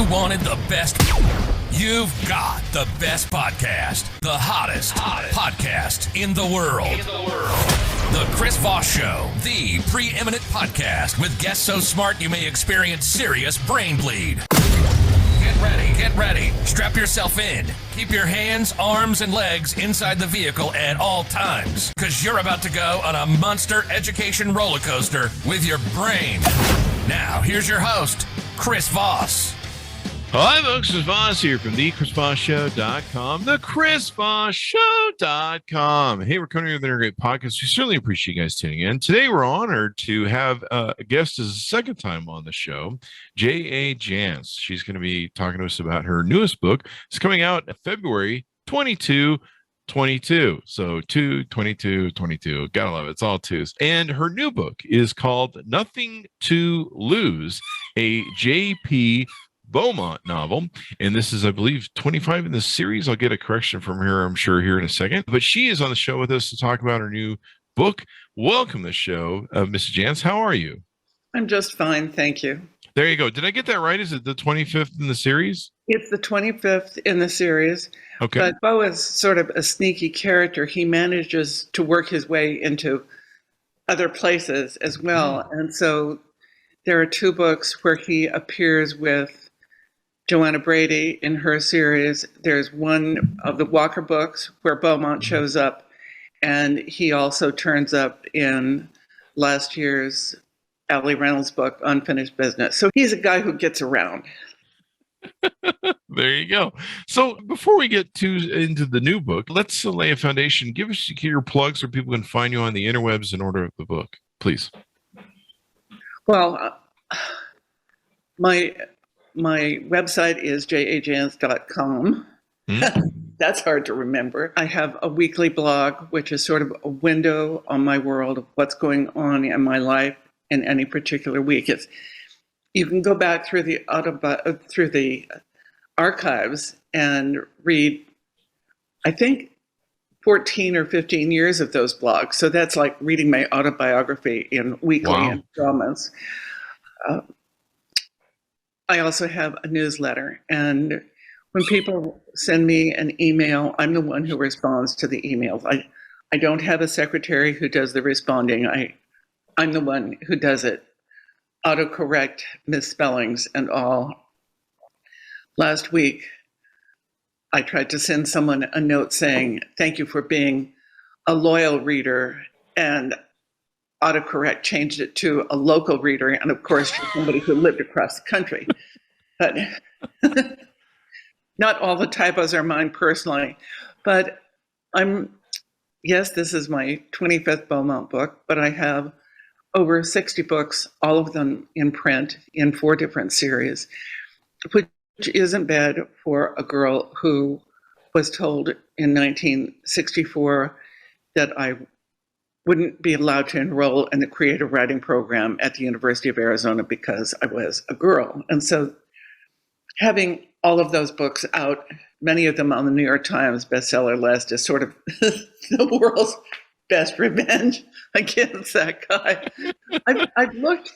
You wanted the best. You've got the best podcast. The hottest podcast in the world. The Chris Voss Show, the preeminent podcast with guests so smart you may experience serious brain bleed. Get ready. Strap yourself in. Keep your hands, arms, and legs inside the vehicle at all times, because you're about to go on a monster education roller coaster with your brain. Now, here's your host, Chris Voss. Hi, folks. Chris Voss here from thechrisvossshow.com, thechrisvossshow.com. Hey, we're coming with another great podcast. We certainly appreciate you guys tuning in. Today, we're honored to have a guest as a second time on the show, Jance. She's going to be talking to us about her newest book. It's coming out February 22. So 22. Gotta love it. It's all twos. And her new book is called Nothing to Lose, a J.P. Beaumont novel, and this is, I believe, 25 in the series. I'll get a correction from her, I'm sure, here in a second. But she is on the show with us to talk about her new book. Welcome to the show, Mrs. Jance. How are you? I'm just fine, thank you. There you go. Did I get that right? Is it the 25th in the series? It's the 25th in the series. Okay. But Beau is sort of a sneaky character. He manages to work his way into other places as well. And so there are two books where he appears with Joanna Brady in her series. There's one of the Walker books where Beaumont shows up, and he also turns up in last year's Allie Reynolds book, Unfinished Business. So he's a guy who gets around. There you go. So before we get into the new book, let's lay a foundation. Give us your plugs so people can find you on the interwebs in order of the book, please. Well, my website is amzn.to. That's hard to remember. I have a weekly blog, which is sort of a window on my world of what's going on in my life in any particular week. You can go back through the archives and read, I think, 14 or 15 years of those blogs. So that's like reading my autobiography in weekly installments. I also have a newsletter, and when people send me an email, I'm the one who responds to the emails. I don't have a secretary who does the responding. I'm the one who does it. Autocorrect misspellings and all. Last week, I tried to send someone a note saying, thank you for being a loyal reader, and autocorrect changed it to a local reader, and of course, to somebody who lived across the country. But not all the typos are mine personally. But this is my 25th Beaumont book, but I have over 60 books, all of them in print in 4 different series, which isn't bad for a girl who was told in 1964 that I wouldn't be allowed to enroll in the creative writing program at the University of Arizona because I was a girl. And so having all of those books out, many of them on the New York Times bestseller list, is sort of the world's best revenge against that guy. I've looked,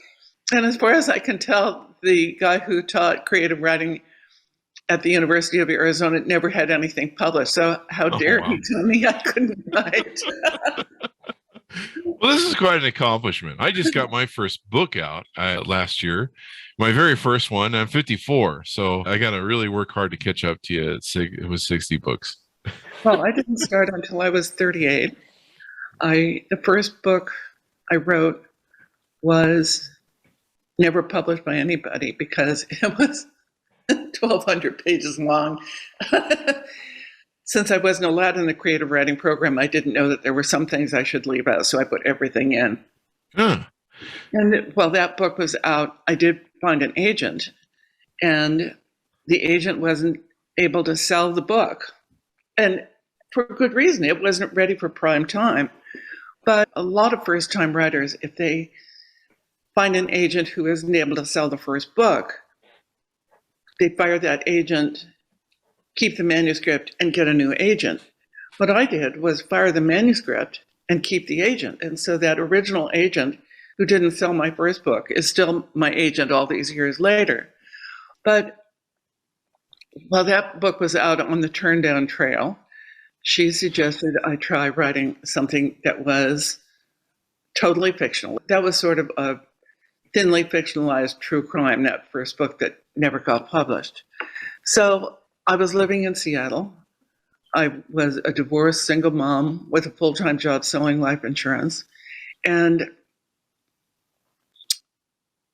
and as far as I can tell, the guy who taught creative writing at the University of Arizona never had anything published. So how dare he tell me I couldn't write? Well, this is quite an accomplishment. I just got my first book out last year, my very first one. I'm 54, so I got to really work hard to catch up to you. It was 60 books. Well, I didn't start until I was 38. The first book I wrote was never published by anybody because it was 1,200 pages long. Since I wasn't allowed in the creative writing program, I didn't know that there were some things I should leave out, so I put everything in. And while that book was out, I did find an agent, and the agent wasn't able to sell the book. And for good reason, it wasn't ready for prime time. But a lot of first-time writers, if they find an agent who isn't able to sell the first book, they fire that agent, keep the manuscript, and get a new agent. What I did was fire the manuscript and keep the agent. And so that original agent who didn't sell my first book is still my agent all these years later. But while that book was out on the Turndown Trail, she suggested I try writing something that was totally fictional. That was sort of a thinly fictionalized true crime, that first book that never got published. So I was living in Seattle. I was a divorced single mom with a full-time job selling life insurance. And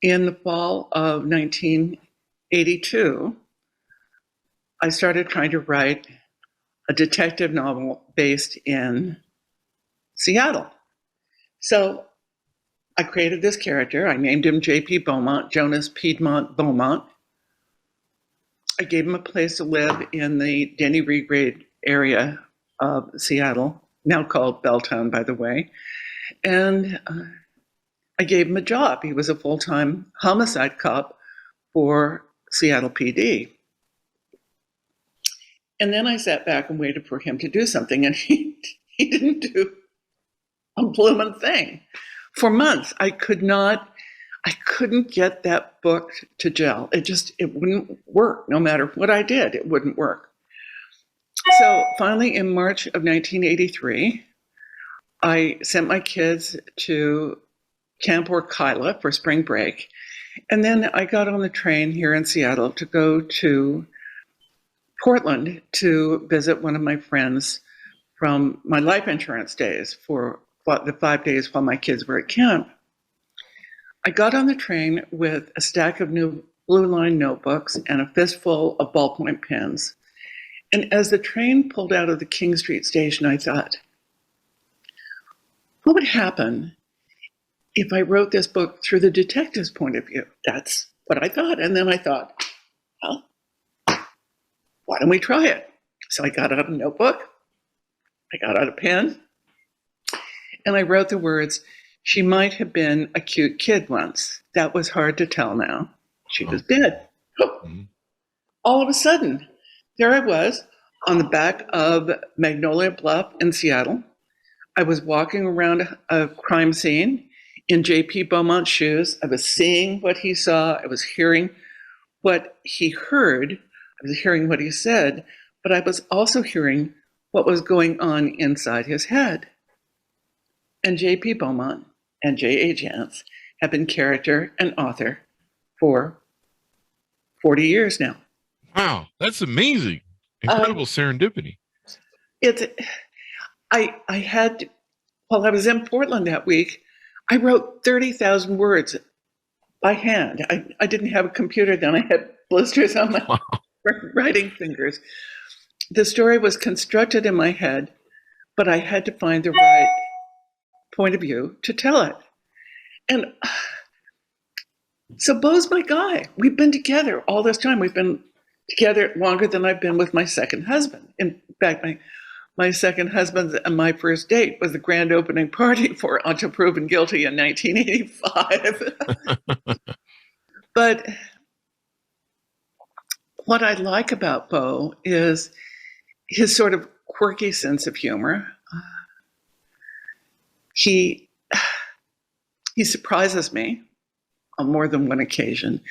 in the fall of 1982, I started trying to write a detective novel based in Seattle. So I created this character. I named him J.P. Beaumont, Jonas Piedmont Beaumont. I gave him a place to live in the Denny Regrade area of Seattle, now called Belltown, by the way. And I gave him a job. He was a full-time homicide cop for Seattle PD. And then I sat back and waited for him to do something, and he didn't do a blooming thing. For months, I couldn't get that book to gel. It wouldn't work. No matter what I did, it wouldn't work. So finally, in March of 1983, I sent my kids to Camp Orkila for spring break. And then I got on the train here in Seattle to go to Portland to visit one of my friends from my life insurance days for the 5 days while my kids were at camp. I got on the train with a stack of new Blue Line notebooks and a fistful of ballpoint pens. And as the train pulled out of the King Street station, I thought, what would happen if I wrote this book through the detective's point of view? That's what I thought. And then I thought, well, why don't we try it? So I got out a notebook, I got out a pen, and I wrote the words, "She might have been a cute kid once. That was hard to tell now. She was dead." All of a sudden, there I was on the back of Magnolia Bluff in Seattle. I was walking around a crime scene in J.P. Beaumont's shoes. I was seeing what he saw. I was hearing what he heard. I was hearing what he said, but I was also hearing what was going on inside his head. And J.P. Beaumont and J.A. Jance have been character and author for 40 years now. Wow, that's amazing. Incredible serendipity. While I was in Portland that week, I wrote 30,000 words by hand. I didn't have a computer then. I had blisters on my writing fingers. The story was constructed in my head, but I had to find the right point of view to tell it. And so Beau's my guy. We've been together all this time. We've been together longer than I've been with my second husband. In fact, my second husband and my first date was the grand opening party for Until Proven Guilty in 1985. But what I like about Beau is his sort of quirky sense of humor. He surprises me on more than one occasion.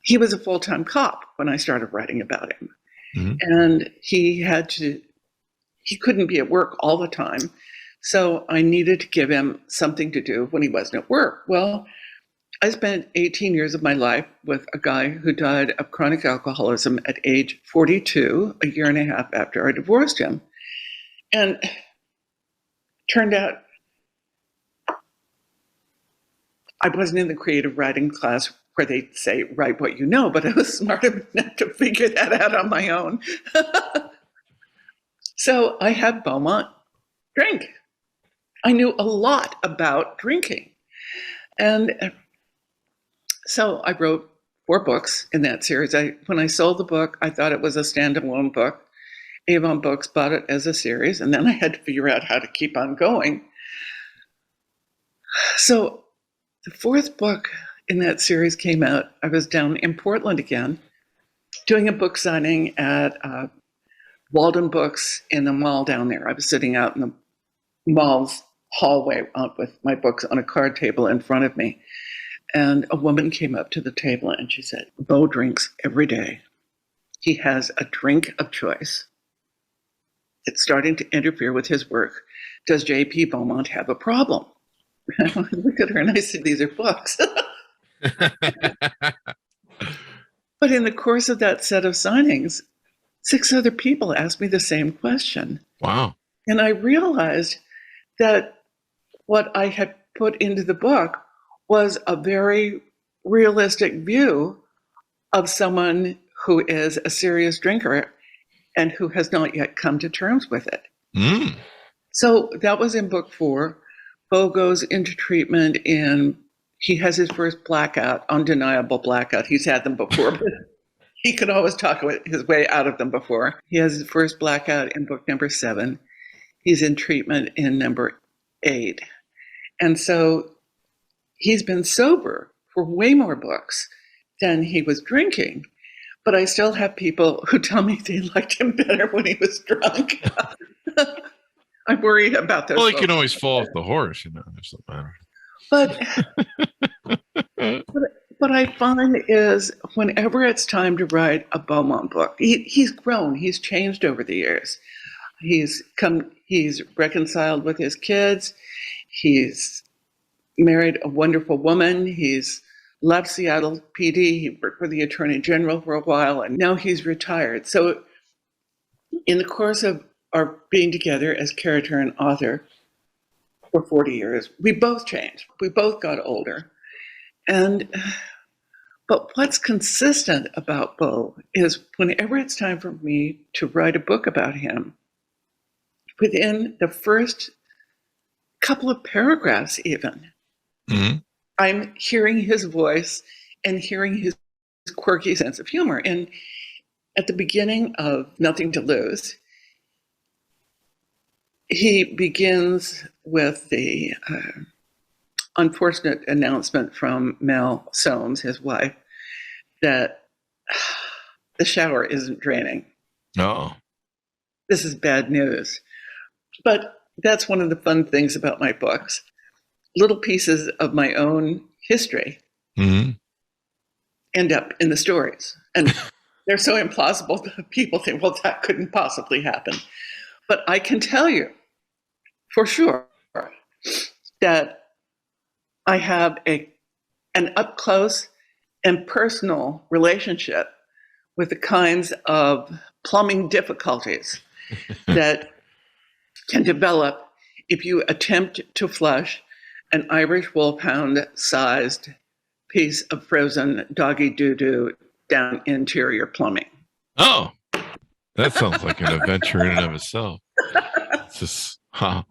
He was a full-time cop when I started writing about him. Mm-hmm. And he couldn't be at work all the time. So I needed to give him something to do when he wasn't at work. Well, I spent 18 years of my life with a guy who died of chronic alcoholism at age 42, a year and a half after I divorced him. And turned out I wasn't in the creative writing class where they say, write what you know, but I was smart enough to figure that out on my own. So I had Beaumont drink. I knew a lot about drinking. And so I wrote 4 books in that series. When I sold the book, I thought it was a standalone book. Avon Books bought it as a series, and then I had to figure out how to keep on going. So the 4th book in that series came out. I was down in Portland again, doing a book signing at Walden Books in the mall down there. I was sitting out in the mall's hallway with my books on a card table in front of me. And a woman came up to the table and she said, "Beau drinks every day." he has a drink of choice. It's starting to interfere with his work. Does J.P. Beaumont have a problem? I looked at her and I said, these are books. But in the course of that set of signings, 6 other people asked me the same question. Wow. And I realized that what I had put into the book was a very realistic view of someone who is a serious drinker and who has not yet come to terms with it. Mm. So that was in book 4. Beau goes into treatment he has his first blackout, undeniable blackout. He's had them before, but he could always talk his way out of them before. He has his first blackout in book number 7. He's in treatment in number 8. And so he's been sober for way more books than he was drinking. But I still have people who tell me they liked him better when he was drunk. I'm worried about those. Well, he can always fall off the horse, it doesn't matter. But what I find is whenever it's time to write a Beaumont book, he's grown, he's changed over the years. He's reconciled with his kids. He's married a wonderful woman. He's left Seattle PD. He worked for the Attorney General for a while, and now he's retired. So in the course of our being together as character and author for 40 years, we both changed. We both got older. But what's consistent about Beau is whenever it's time for me to write a book about him, within the first couple of paragraphs even, Mm-hmm. I'm hearing his voice and hearing his quirky sense of humor. And at the beginning of Nothing to Lose, he begins with the unfortunate announcement from Mel Soames, his wife, that the shower isn't draining. Oh. This is bad news. But that's one of the fun things about my books. Little pieces of my own history Mm-hmm. end up in the stories. And they're so implausible that people think, well, that couldn't possibly happen. But I can tell you for sure that I have an up-close and personal relationship with the kinds of plumbing difficulties that can develop if you attempt to flush an Irish wolfhound-sized piece of frozen doggy doo-doo down interior plumbing. Oh, that sounds like an adventure in and of itself. It's just, huh.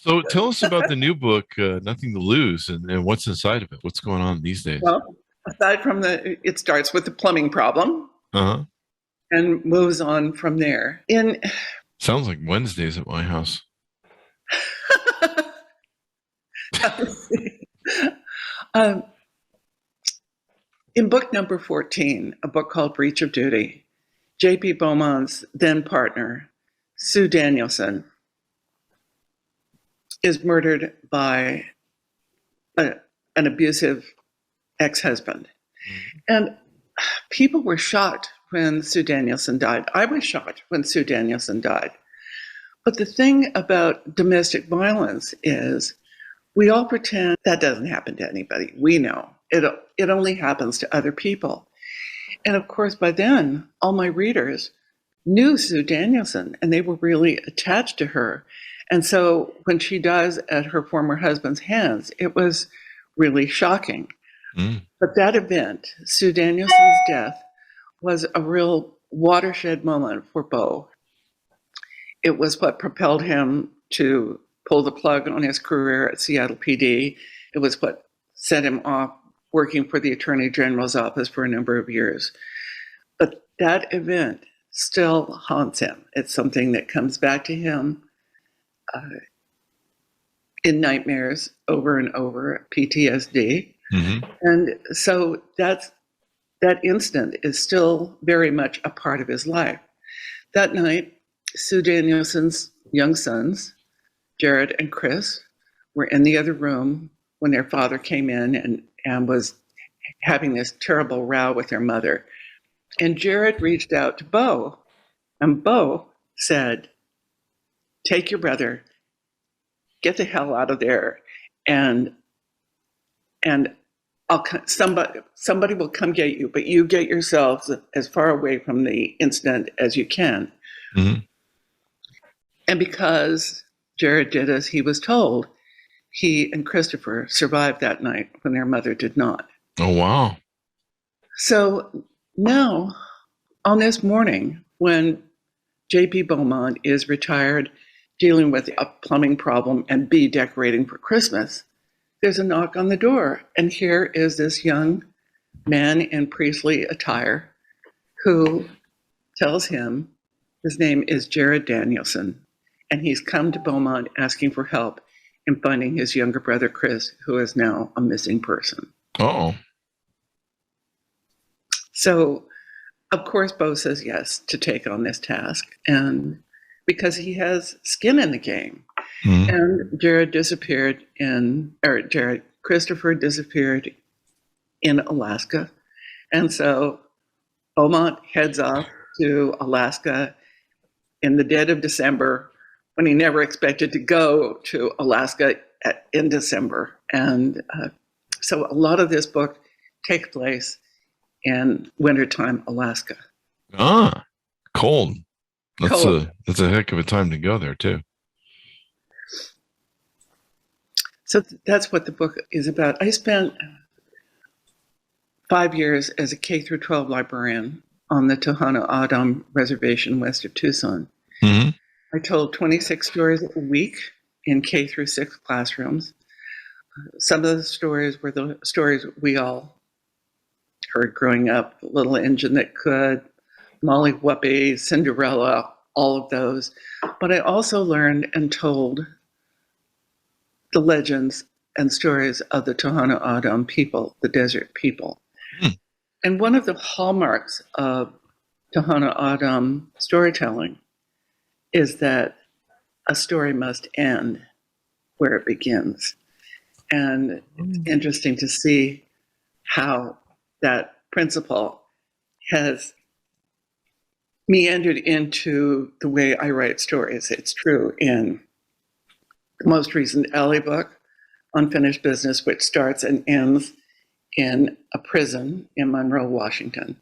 So tell us about the new book, Nothing to Lose, and what's inside of it. What's going on these days? Well, aside from it starts with the plumbing problem Uh-huh. and moves on from there. Sounds like Wednesdays at my house. In book number 14, a book called Breach of Duty, J.P. Beaumont's then partner, Sue Danielson, is murdered by an abusive ex-husband. And people were shocked when Sue Danielson died. I was shocked when Sue Danielson died. But the thing about domestic violence is we all pretend that doesn't happen to anybody. We know. It only happens to other people. And of course, by then, all my readers knew Sue Danielson, and they were really attached to her. And so when she dies at her former husband's hands, it was really shocking. Mm. But that event, Sue Danielson's death, was a real watershed moment for Beau. It was what propelled him to pull the plug on his career at Seattle PD. It was what set him off working for the Attorney General's office for a number of years. But that event still haunts him. It's something that comes back to him in nightmares over and over, PTSD. Mm-hmm. And so that instant is still very much a part of his life. That night, Sue Danielson's young sons, Jared and Chris, were in the other room when their father came in and was having this terrible row with their mother. And Jared reached out to Bo, and Bo said, take your brother, get the hell out of there, and somebody will come get you, but you get yourselves as far away from the incident as you can. Mm-hmm. And because Jared did as he was told, he and Christopher survived that night when their mother did not. Oh, wow. So now, on this morning, when J.P. Beaumont is retired, dealing with a plumbing problem and B, decorating for Christmas, there's a knock on the door. And here is this young man in priestly attire who tells him his name is Jared Danielson, and he's come to Beaumont asking for help in finding his younger brother, Chris, who is now a missing person. Oh. So, of course, Bo says yes to take on this task, and because he has skin in the game. Mm-hmm. And Christopher disappeared in Alaska. And so Beaumont heads off to Alaska in the dead of December, when he never expected to go to Alaska in December. And so a lot of this book takes place in wintertime Alaska. Ah, cold. Cold. That's a heck of a time to go there, too. So that's what the book is about. I spent 5 years as a K through 12 librarian on the Tohono O'odham Reservation west of Tucson. Mm-hmm. I told 26 stories a week in K through 6 classrooms. Some of the stories were the stories we all heard growing up: Little Engine That Could, Molly Whuppie, Cinderella, all of those. But I also learned and told the legends and stories of the Tohono O'odham people, the desert people. Hmm. And one of the hallmarks of Tohono O'odham storytelling is that a story must end where it begins. And it's interesting to see how that principle has meandered into the way I write stories. It's true in the most recent Ellie book, Unfinished Business, which starts and ends in a prison in Monroe, Washington.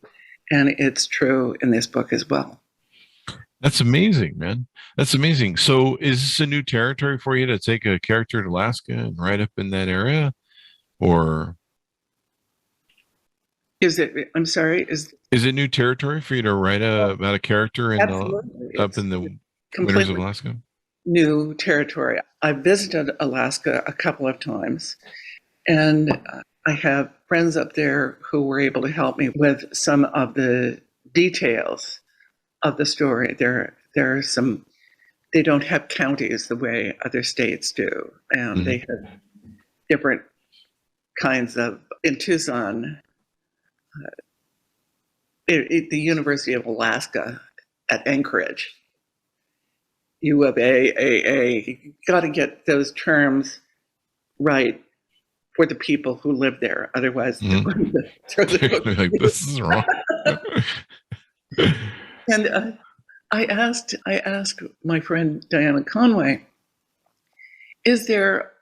And it's true in this book as well. That's amazing, man. That's amazing. So is this a new territory for you to take a character to Alaska and write up in that area? Or is it, I'm sorry, is it new territory for you to write about a character in up in the winters of Alaska? New territory. I visited Alaska a couple of times, and I have friends up there who were able to help me with some of the details of the story. There are some, they don't have counties the way other states do, and Mm-hmm. they have different kinds of, in Tucson, the University of Alaska at Anchorage, U of A. You got to get those terms right for the people who live there. Otherwise, they're going to throw the book. Like, this is wrong. And I asked my friend Diana Conway, is there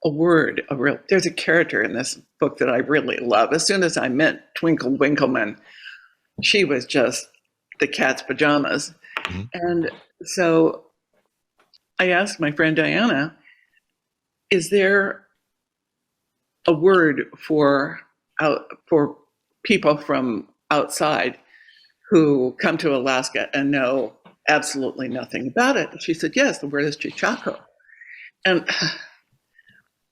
a word, there's a character in this book that I really love. As soon as I met Twinkle Winkleman, she was just the cat's pajamas. Mm-hmm. And so I asked my friend Diana, is there a word for people from outside who come to Alaska and know absolutely nothing about it? And she said, yes, the word is chichaco. And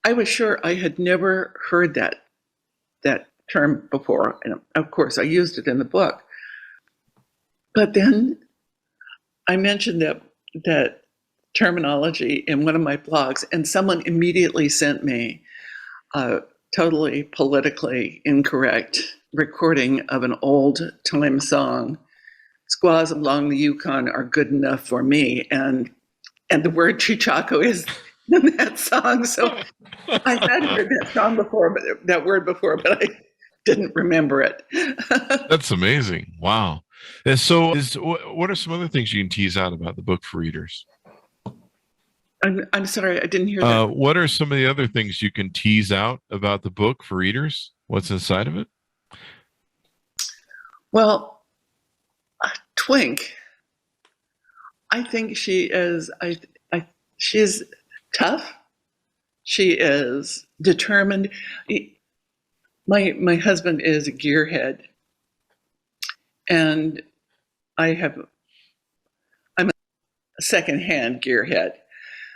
I was sure I had never heard that term before. And of course, I used it in the book. But then I mentioned that terminology in one of my blogs, and someone immediately sent me a totally politically incorrect recording of an old time song. Squaws along the Yukon are good enough for me, and the word chichaco is in that song. So I had heard that song before, that word before, but didn't remember it. That's amazing. Wow. And so what are some other things you can tease out about the book for readers? I'm sorry, I didn't hear that. What are some of the other things you can tease out about the book for readers? What's inside of it? Well, Twink, I think she is. She's tough. She is determined. My husband is a gearhead, and I'm a secondhand gearhead.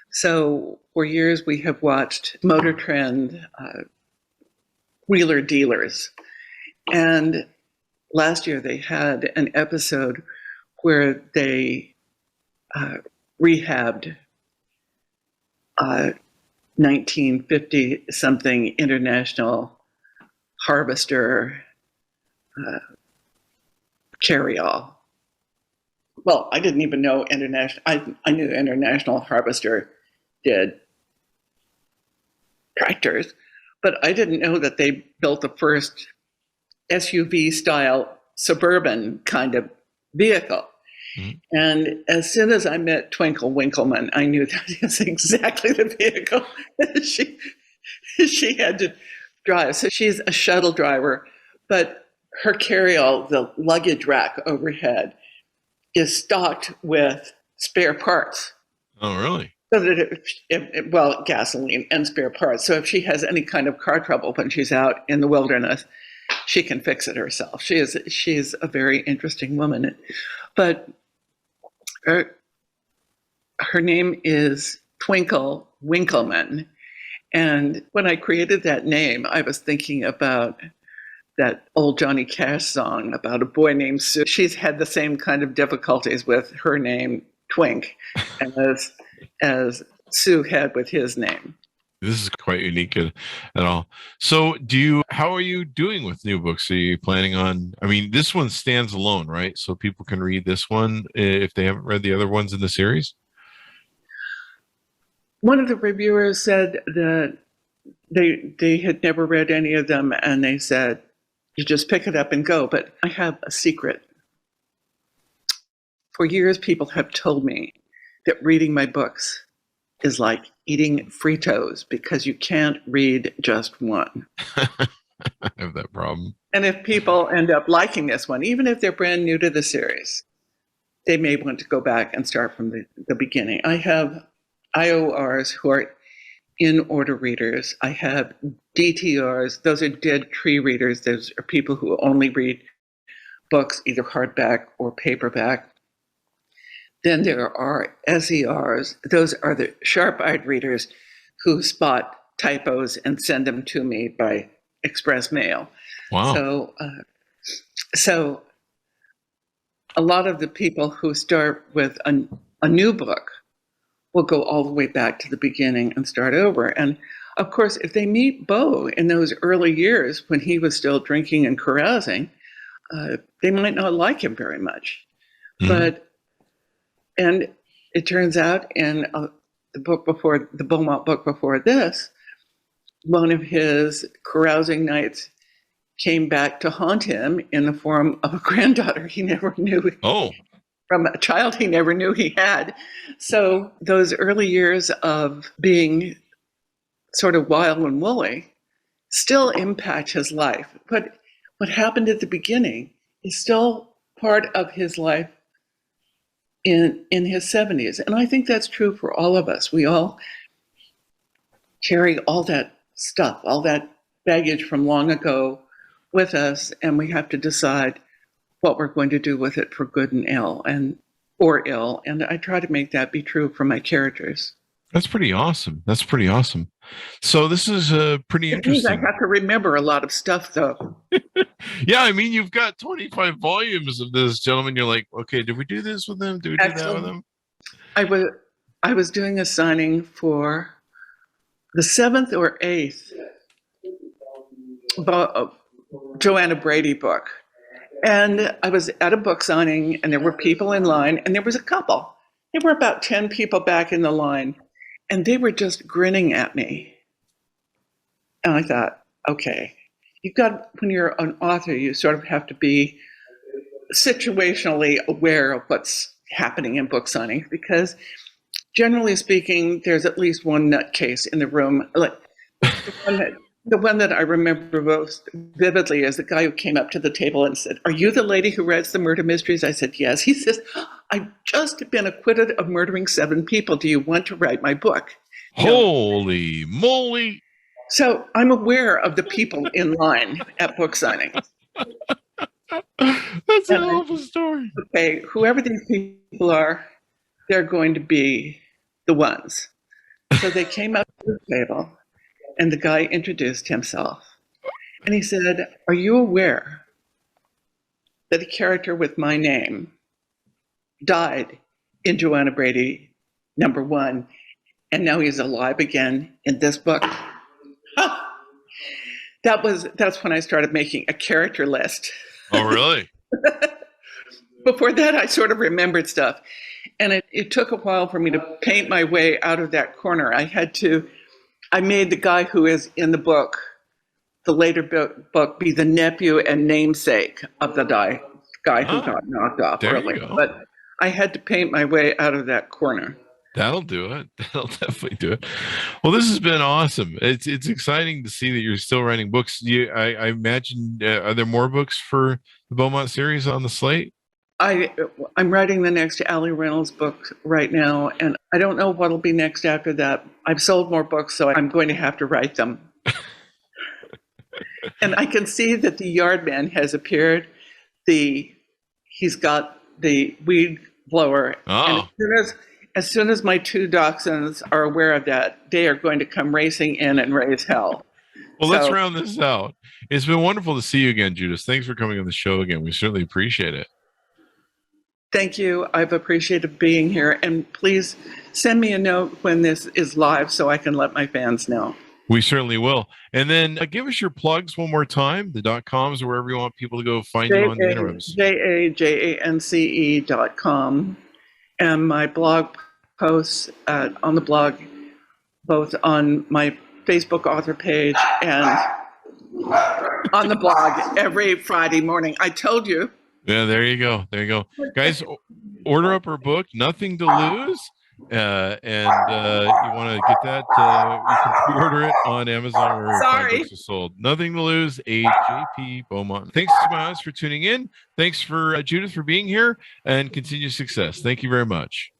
So for years we have watched Motor Trend, Wheeler Dealers, and last year they had an episode where they rehabbed 1950 something International Harvester carryall. Well, I didn't even know International. I knew International Harvester did tractors, but I didn't know that they built the first SUV style suburban kind of vehicle. Mm-hmm. And as soon as I met Twinkle Winkleman, I knew that is exactly the vehicle she had to drive. So she's a shuttle driver, but her carryall, the luggage rack overhead, is stocked with spare parts. Oh, really? So that gasoline and spare parts. So if she has any kind of car trouble when she's out in the wilderness, she can fix it herself. She's a very interesting woman. But her name is Twinkle Winkleman. And when I created that name, I was thinking about that old Johnny Cash song about a boy named Sue. She's had the same kind of difficulties with her name, Twink, as Sue had with his name. This is quite unique at all. So how are you doing with new books? Are you planning on, this one stands alone, right? So people can read this one if they haven't read the other ones in the series? One of the reviewers said that they had never read any of them, and they said, you just pick it up and go. But I have a secret. For years, people have told me that reading my books is like eating Fritos because you can't read just one. I have that problem. And if people end up liking this one, even if they're brand new to the series, they may want to go back and start from the beginning. I have IORs who are in-order readers. I have DTRs. Those are dead tree readers. Those are people who only read books, either hardback or paperback. Then there are SERs. Those are the sharp-eyed readers who spot typos and send them to me by express mail. Wow. So a lot of the people who start with a new book will go all the way back to the beginning and start over. And of course, if they meet Beau in those early years when he was still drinking and carousing, they might not like him very much. Mm-hmm. And it turns out in the Beaumont book before this, one of his carousing nights came back to haunt him in the form of a granddaughter he never knew. Oh. From a child he never knew he had. So those early years of being sort of wild and woolly still impact his life. But what happened at the beginning is still part of his life in his 70s. And I think that's true for all of us. We all carry all that stuff, all that baggage from long ago with us, and we have to decide what we're going to do with it for good and ill, or ill. And I try to make that be true for my characters. That's pretty awesome. So this is pretty interesting. I have to remember a lot of stuff, though. Yeah, you've got 25 volumes of this, gentlemen. You're like, okay, did we do this with them? Did we do that with them? I was doing a signing for the 7th or 8th Joanna Brady book. And I was at a book signing, and there were people in line, and there was a couple. There were about 10 people back in the line, and they were just grinning at me. And I thought, okay, you've got, when you're an author, you sort of have to be situationally aware of what's happening in book signings, because generally speaking, there's at least one nutcase in the room. Like the one that I remember most vividly is the guy who came up to the table and said, "Are you the lady who writes the murder mysteries?" I said, "Yes." He says, "I've just been acquitted of murdering 7 people. Do you want to write my book?" Holy moly. So I'm aware of the people in line at book signings. That's a hell of a story. Okay, whoever these people are, they're going to be the ones. So they came up to the table, and the guy introduced himself. And he said, "Are you aware that a character with my name died in Joanna Brady #1, and now he's alive again in this book?" That's when I started making a character list. Oh, really? Before that, I sort of remembered stuff. And it took a while for me to paint my way out of that corner. I made the guy who is in the book, the later book, be the nephew and namesake of the guy who got knocked off earlier. But I had to paint my way out of that corner. That'll do it. That'll definitely do it. Well, this has been awesome. It's exciting to see that you're still writing books. I imagine, are there more books for the Beaumont series on the slate? I'm writing the next Allie Reynolds book right now, and I don't know what'll be next after that. I've sold more books, so I'm going to have to write them. And I can see that the yard man has appeared. He's got the weed blower. Oh. And as soon as my 2 dachshunds are aware of that, they are going to come racing in and raise hell. Well, let's round this out. It's been wonderful to see you again, Judith. Thanks for coming on the show again. We certainly appreciate it. Thank you. I've appreciated being here. And please send me a note when this is live so I can let my fans know. We certainly will. And then give us your plugs one more time, the .coms, or wherever you want people to go find you on the interwebs. JAJANCE.com. And my blog posts on the blog, both on my Facebook author page and on the blog every Friday morning. I told you. Yeah, there you go. There you go. Guys, order up her book, Nothing to Lose. And you want to get that, you can pre-order it on Amazon where books are sold. Nothing to Lose, a JP Beaumont. Thanks to my audience for tuning in. Thanks for Judith for being here, and continued success. Thank you very much.